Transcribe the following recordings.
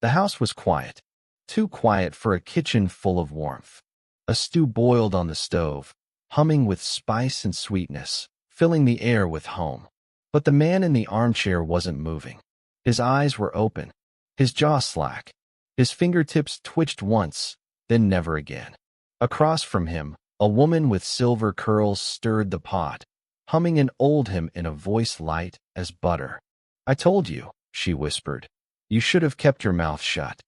The house was quiet, too quiet for a kitchen full of warmth. A stew boiled on the stove, humming with spice and sweetness, filling the air with home. But the man in the armchair wasn't moving. His eyes were open, his jaw slack. His fingertips twitched once, then never again. Across from him, a woman with silver curls stirred the pot, humming an old hymn in a voice light as butter. "I told you," she whispered. "You should have kept your mouth shut."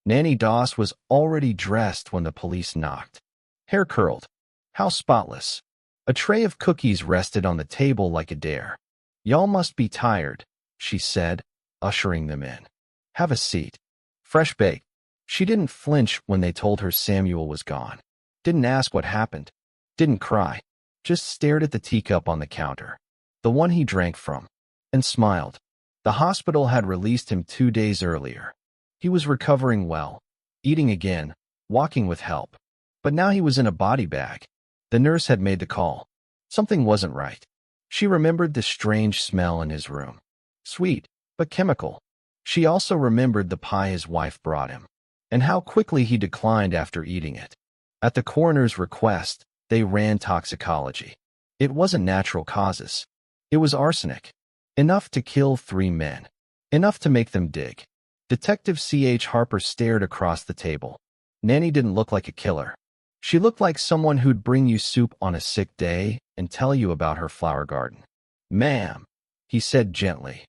Nannie Doss was already dressed when the police knocked. Hair curled, house spotless. A tray of cookies rested on the table like a dare. "Y'all must be tired," she said, ushering them in. "Have a seat." Fresh baked. She didn't flinch when they told her Samuel was gone. Didn't ask what happened. Didn't cry. Just stared at the teacup on the counter, the one he drank from, and smiled. The hospital had released him 2 days earlier. He was recovering well, eating again, walking with help. But now he was in a body bag. The nurse had made the call. Something wasn't right. She remembered the strange smell in his room. Sweet, but chemical. She also remembered the pie his wife brought him, and how quickly he declined after eating it. At the coroner's request, they ran toxicology. It wasn't natural causes. It was arsenic. Enough to kill 3 men. Enough to make them dig. Detective C.H. Harper stared across the table. Nannie didn't look like a killer. She looked like someone who'd bring you soup on a sick day and tell you about her flower garden. "Ma'am," he said gently,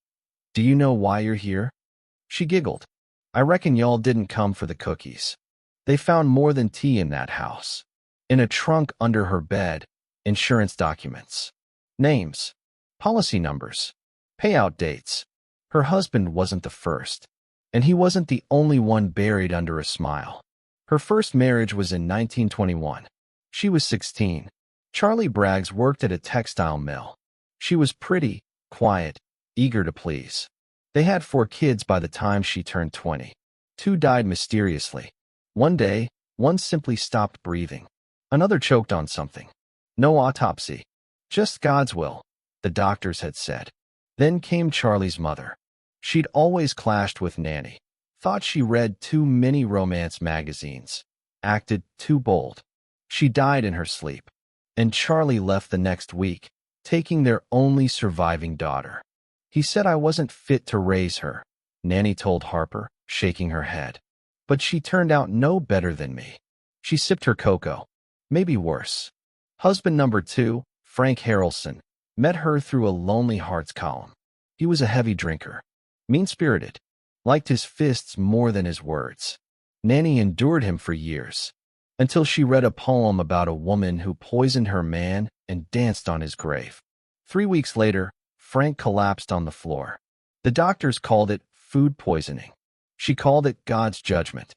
"do you know why you're here?" She giggled. "I reckon y'all didn't come for the cookies." They found more than tea in that house. In a trunk under her bed, insurance documents. Names. Policy numbers. Payout dates. Her husband wasn't the first. And he wasn't the only one buried under a smile. Her first marriage was in 1921. She was 16. Charlie Braggs worked at a textile mill. She was pretty, quiet, eager to please. They had 4 kids by the time she turned 20. 2 died mysteriously. One day, one simply stopped breathing. Another choked on something. No autopsy. Just God's will, the doctors had said. Then came Charlie's mother. She'd always clashed with Nannie. Thought she read too many romance magazines. Acted too bold. She died in her sleep. And Charlie left the next week, taking their only surviving daughter. "He said I wasn't fit to raise her," Nannie told Harper, shaking her head. "But she turned out no better than me." She sipped her cocoa. Maybe worse. Husband number 2, Frank Harrelson, met her through a Lonely Hearts column. He was a heavy drinker. Mean-spirited. Liked his fists more than his words. Nannie endured him for years, until she read a poem about a woman who poisoned her man and danced on his grave. 3 weeks later, Frank collapsed on the floor. The doctors called it food poisoning. She called it God's judgment.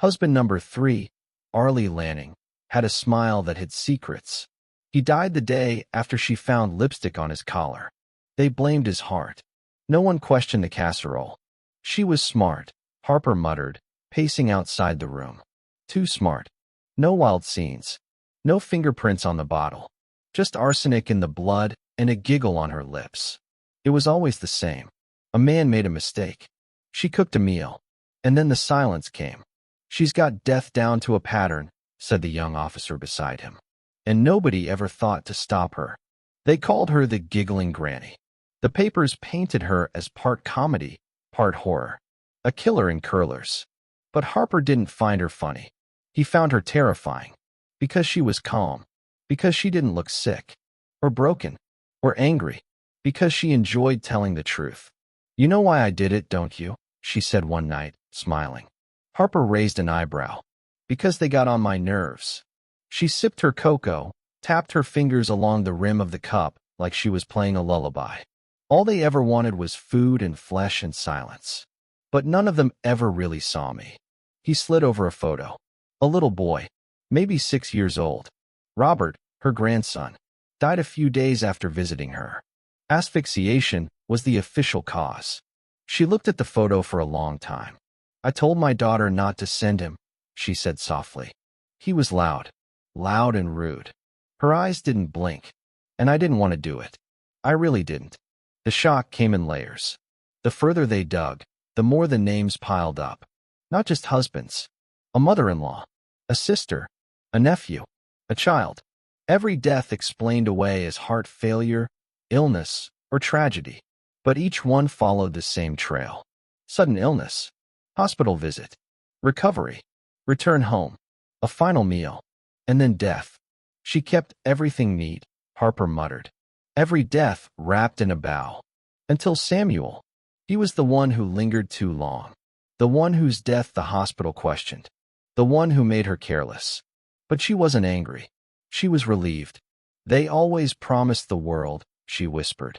Husband number 3, Arlie Lanning, had a smile that hid secrets. He died the day after she found lipstick on his collar. They blamed his heart. No one questioned the casserole. "She was smart," Harper muttered, pacing outside the room. "Too smart. No wild scenes. No fingerprints on the bottle. Just arsenic in the blood and a giggle on her lips. It was always the same. A man made a mistake. She cooked a meal. And then the silence came. She's got death down to a pattern," said the young officer beside him. "And nobody ever thought to stop her. They called her the Giggling Granny. The papers painted her as part comedy, part horror. A killer in curlers." But Harper didn't find her funny. He found her terrifying. Because she was calm. Because she didn't look sick. Or broken. Or angry. Because she enjoyed telling the truth. "You know why I did it, don't you?" she said one night, smiling. Harper raised an eyebrow. "Because they got on my nerves." She sipped her cocoa, tapped her fingers along the rim of the cup like she was playing a lullaby. All they ever wanted was food and flesh and silence. But none of them ever really saw me. He slid over a photo. A little boy, maybe 6 years old. Robert, her grandson, died a few days after visiting her. Asphyxiation was the official cause. She looked at the photo for a long time. "I told my daughter not to send him," she said softly. "He was loud and rude." Her eyes didn't blink, and I didn't want to do it. I really didn't. The shock came in layers. The further they dug, the more the names piled up. Not just husbands. A mother-in-law. A sister. A nephew. A child. Every death explained away as heart failure, illness, or tragedy. But each one followed the same trail. Sudden illness. Hospital visit. Recovery. Return home. A final meal. And then death. She kept everything neat, Harper muttered. Every death wrapped in a bow. Until Samuel. He was the one who lingered too long. The one whose death the hospital questioned. The one who made her careless. But she wasn't angry. She was relieved. They always promised the world, she whispered.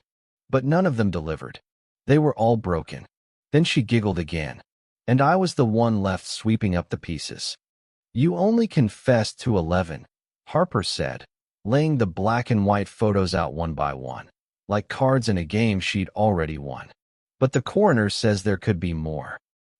But none of them delivered. They were all broken. Then she giggled again. And I was the one left sweeping up the pieces. You only confessed to 11, Harper said, laying the black and white photos out one by one, like cards in a game she'd already won. But the coroner says there could be more.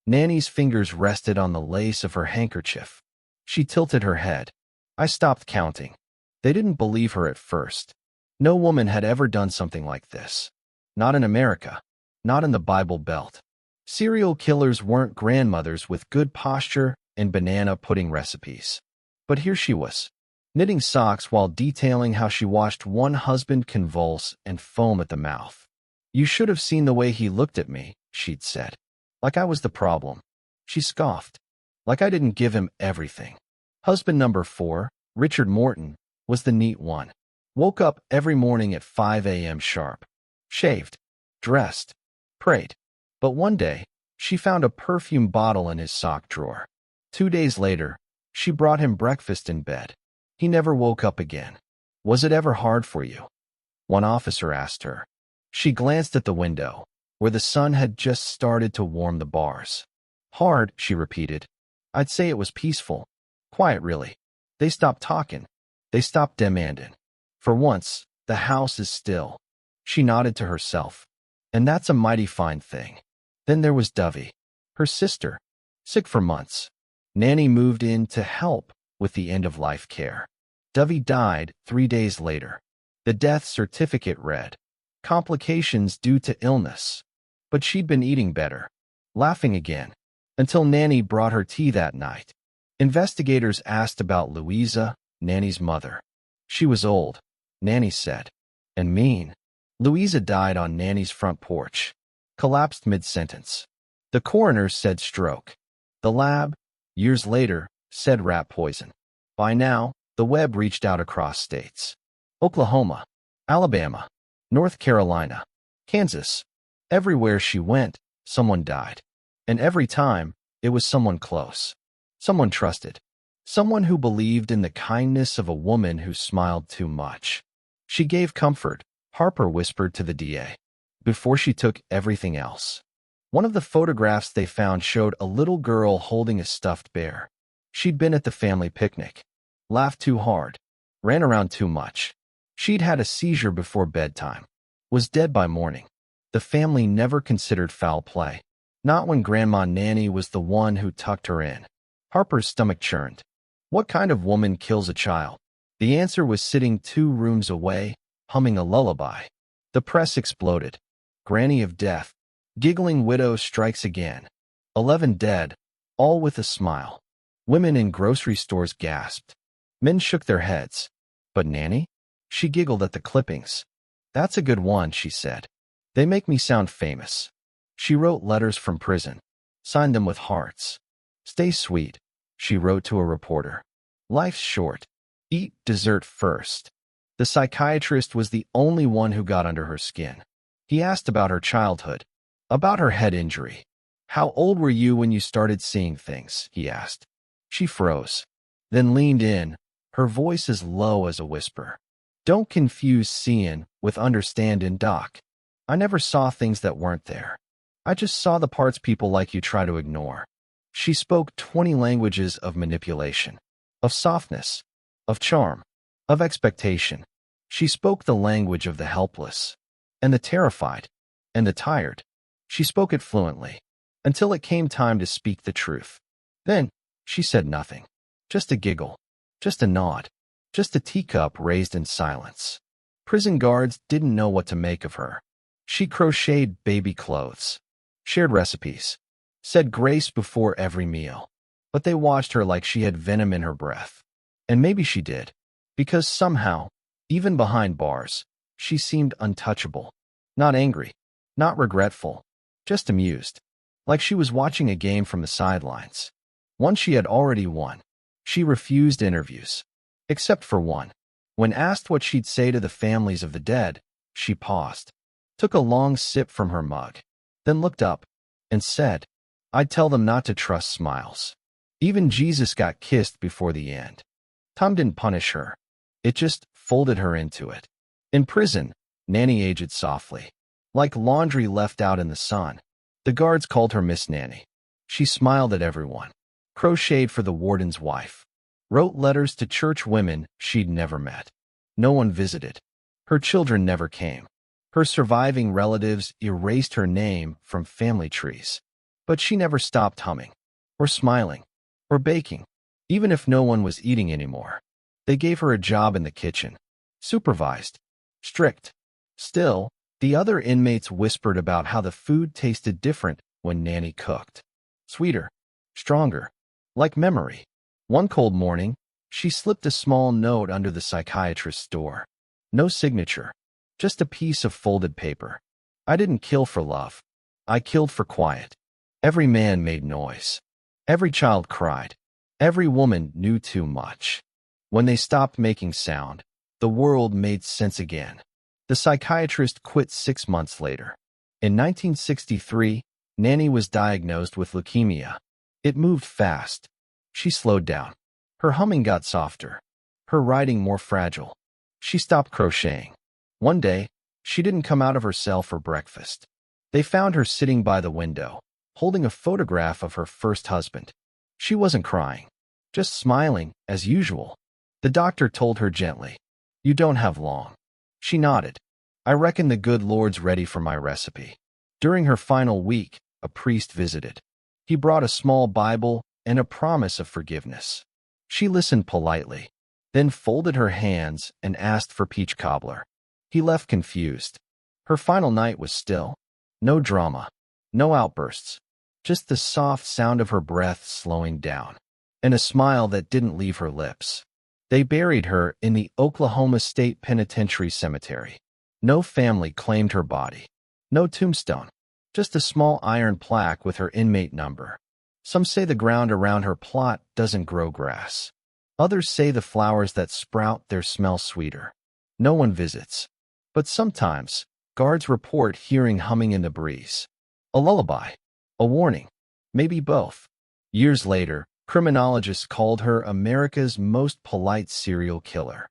Nannie's fingers rested on the lace of her handkerchief. She tilted her head. I stopped counting. They didn't believe her at first. No woman had ever done something like this. Not in America. Not in the Bible Belt. Serial killers weren't grandmothers with good posture and banana pudding recipes. But here she was, knitting socks while detailing how she watched one husband convulse and foam at the mouth. You should have seen the way he looked at me, she'd said. Like I was the problem. She scoffed. Like I didn't give him everything. Husband number 4, Richard Morton, was the neat one. Woke up every morning at 5 a.m. sharp. Shaved. Dressed. Prayed. But one day, she found a perfume bottle in his sock drawer. 2 days later, she brought him breakfast in bed. He never woke up again. Was it ever hard for you? One officer asked her. She glanced at the window, where the sun had just started to warm the bars. Hard, she repeated. I'd say it was peaceful. Quiet, really. They stopped talking. They stopped demanding. For once, the house is still. She nodded to herself. And that's a mighty fine thing. Then there was Dovey, her sister, sick for months. Nannie moved in to help with the end-of-life care. Dovey died 3 days later. The death certificate read, complications due to illness. But she'd been eating better, laughing again, until Nannie brought her tea that night. Investigators asked about Louisa, Nannie's mother. She was old, Nannie said, and mean. Louisa died on Nannie's front porch. Collapsed mid-sentence. The coroner said stroke. The lab, years later, said rat poison. By now, the web reached out across states. Oklahoma, Alabama, North Carolina, Kansas. Everywhere she went, someone died. And every time, it was someone close. Someone trusted. Someone who believed in the kindness of a woman who smiled too much. She gave comfort, Harper whispered to the DA, before she took everything else. One of the photographs they found showed a little girl holding a stuffed bear. She'd been at the family picnic. Laughed too hard. Ran around too much. She'd had a seizure before bedtime. Was dead by morning. The family never considered foul play. Not when Grandma Nannie was the one who tucked her in. Harper's stomach churned. What kind of woman kills a child? The answer was sitting 2 rooms away, humming a lullaby. The press exploded. Granny of death. Giggling widow strikes again. 11 dead, all with a smile. Women in grocery stores gasped. Men shook their heads. But Nannie? She giggled at the clippings. That's a good one, she said. They make me sound famous. She wrote letters from prison. Signed them with hearts. Stay sweet, she wrote to a reporter. Life's short. Eat dessert first. The psychiatrist was the only one who got under her skin. He asked about her childhood. About her head injury. How old were you when you started seeing things? He asked. She froze. Then leaned in, her voice as low as a whisper. Don't confuse seeing with understanding, Doc. I never saw things that weren't there. I just saw the parts people like you try to ignore. She spoke 20 languages of manipulation, of softness, of charm, of expectation. She spoke the language of the helpless, and the terrified, and the tired. She spoke it fluently, until it came time to speak the truth. Then, she said nothing. Just a giggle, just a nod, just a teacup raised in silence. Prison guards didn't know what to make of her. She crocheted baby clothes, shared recipes, said grace before every meal. But they watched her like she had venom in her breath. And maybe she did, because somehow, even behind bars, she seemed untouchable. Not angry, not regretful, just amused, like she was watching a game from the sidelines. One she had already won. She refused interviews, except for one. When asked what she'd say to the families of the dead, she paused, took a long sip from her mug, then looked up and said, "I'd tell them not to trust smiles. Even Jesus got kissed before the end." Time didn't punish her. It just folded her into it. In prison, Nannie aged softly, like laundry left out in the sun. The guards called her Miss Nannie. She smiled at everyone, crocheted for the warden's wife, wrote letters to church women she'd never met. No one visited. Her children never came. Her surviving relatives erased her name from family trees. But she never stopped humming, or smiling, or baking, even if no one was eating anymore. They gave her a job in the kitchen, supervised, strict. Still, the other inmates whispered about how the food tasted different when Nannie cooked. Sweeter, stronger, like memory. One cold morning, she slipped a small note under the psychiatrist's door. No signature, just a piece of folded paper. "I didn't kill for love. I killed for quiet." Every man made noise. Every child cried. Every woman knew too much. When they stopped making sound, the world made sense again. The psychiatrist quit 6 months later. In 1963, Nannie was diagnosed with leukemia. It moved fast. She slowed down. Her humming got softer. Her writing more fragile. She stopped crocheting. One day, she didn't come out of her cell for breakfast. They found her sitting by the window, holding a photograph of her first husband. She wasn't crying, just smiling, as usual. The doctor told her gently, "You don't have long." She nodded. "I reckon the good Lord's ready for my recipe." During her final week, a priest visited. He brought a small Bible and a promise of forgiveness. She listened politely, then folded her hands and asked for peach cobbler. He left confused. Her final night was still. No drama, no outbursts, just the soft sound of her breath slowing down, and a smile that didn't leave her lips. They buried her in the Oklahoma State Penitentiary Cemetery. No family claimed her body. No tombstone, just a small iron plaque with her inmate number. Some say the ground around her plot doesn't grow grass. Others say the flowers that sprout there smell sweeter. No one visits. But sometimes, guards report hearing humming in the breeze. A lullaby. A warning. Maybe both. Years later, criminologists called her America's most polite serial killer.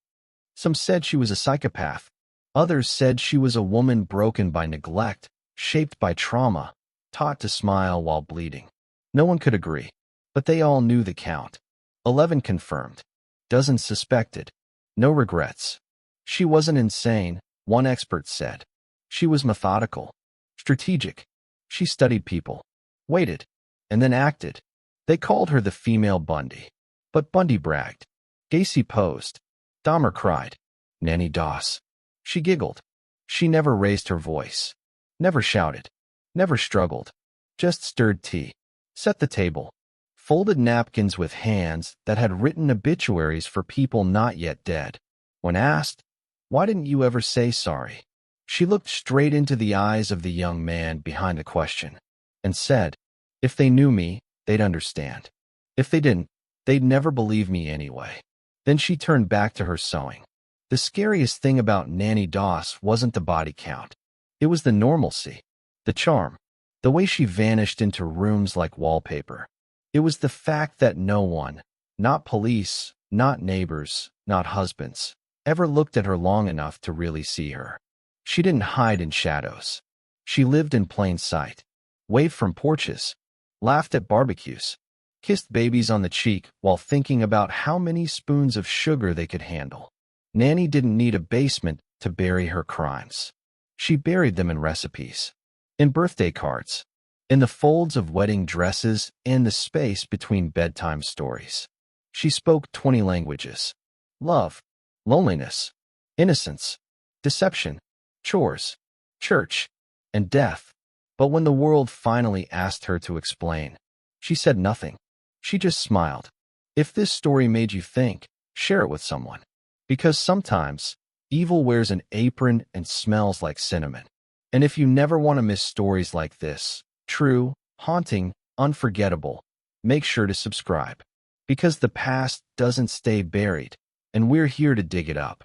Some said she was a psychopath. Others said she was a woman broken by neglect, shaped by trauma, taught to smile while bleeding. No one could agree, but they all knew the count. 11 confirmed. Dozens suspected. No regrets. She wasn't insane, one expert said. She was methodical, strategic. She studied people, waited, and then acted. They called her the female Bundy. But Bundy bragged. Gacy posed. Dahmer cried. Nannie Doss. She giggled. She never raised her voice. Never shouted. Never struggled. Just stirred tea. Set the table. Folded napkins with hands that had written obituaries for people not yet dead. When asked, "Why didn't you ever say sorry?" she looked straight into the eyes of the young man behind the question and said, "If they knew me, they'd understand. If they didn't, they'd never believe me anyway." Then she turned back to her sewing. The scariest thing about Nannie Doss wasn't the body count. It was the normalcy, the charm, the way she vanished into rooms like wallpaper. It was the fact that no one, not police, not neighbors, not husbands, ever looked at her long enough to really see her. She didn't hide in shadows. She lived in plain sight, waved from porches, laughed at barbecues, kissed babies on the cheek while thinking about how many spoons of sugar they could handle. Nannie didn't need a basement to bury her crimes. She buried them in recipes, in birthday cards, in the folds of wedding dresses, and the space between bedtime stories. She spoke 20 languages. Love, loneliness, innocence, deception, chores, church, and death. But when the world finally asked her to explain, she said nothing. She just smiled. If this story made you think, share it with someone. Because sometimes, evil wears an apron and smells like cinnamon. And if you never want to miss stories like this, true, haunting, unforgettable, make sure to subscribe. Because the past doesn't stay buried, and we're here to dig it up.